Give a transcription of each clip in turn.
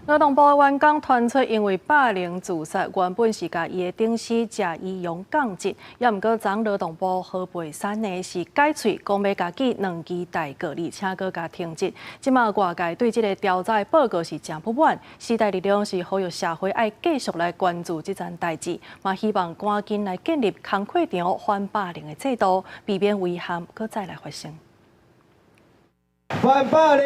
劳动部员工传出因为霸凌自杀，原本是甲伊的顶司谢依勇降职，也毋过昨劳动部河北省内是改喙，讲要甲记2期代过，而且搁甲停职。即马外界对这个调查报告是真不满，时代力量是呼吁社会爱继续来关注这件代志，嘛希望赶紧来建立工课场反霸凌的制度，避免遗憾搁再来发生。 反霸凌，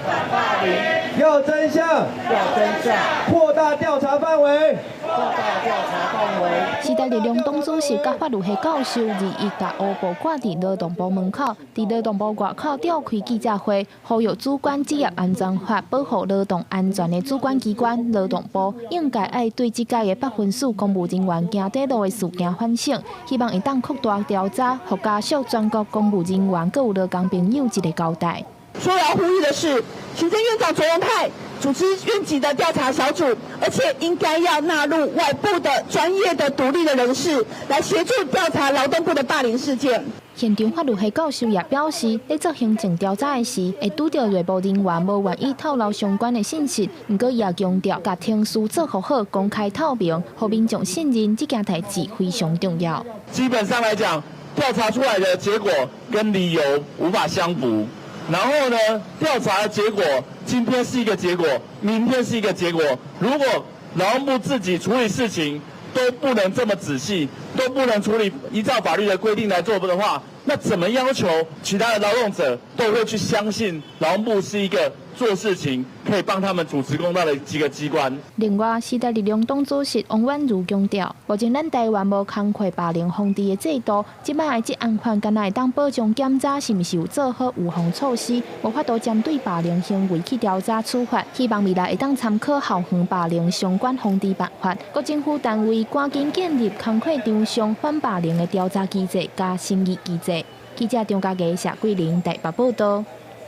反霸凌，要真相，要真相，扩大调查范围，扩大调查范围。时代力量党主席甲法律系教授21甲乌布挂伫劳动部门口，伫劳动部外口召开记者会，呼吁主管职业安全法保护劳动安全的主管机关劳动部，应该爱对即届的百分数公务人员行底路的事件反省，希望会当扩大调查，互家属全国公务人员各有劳工朋友一个交代。 所以要呼吁的是，行政院长卓荣泰主持院级的调查小组，而且应该要纳入外部的专业的独立的人士来协助调查劳动部的霸凌事件。现场法律系教授也表示，在做行政调查的时，会拄到内部人员无愿意透露相关的信息。不过，伊也强调，甲程序做好，公开透明，互民众信任这件代志非常重要。基本上来讲，调查出来的结果跟理由无法相符。 然后呢，调查的结果，今天是一个结果，明天是一个结果。如果劳动部自己处理事情都不能这么仔细，都不能处理依照法律的规定来做的话，那怎么要求其他的劳动者都会去相信劳动部是一个做事情可以帮他们主持公道的几个机关？另外，时代力量党主席王婉如强调，目前咱台湾无工课霸凌防治的制度，即摆的职安法敢若会当保障检查是毋是有做好预防措施，无法度针对霸凌行为去调查处罚。希望未来会当参考校园霸凌相关防治办法，各政府单位赶紧建立工课场上反霸凌的调查机制加审议机制。记者张家佳、谢桂玲台北报道。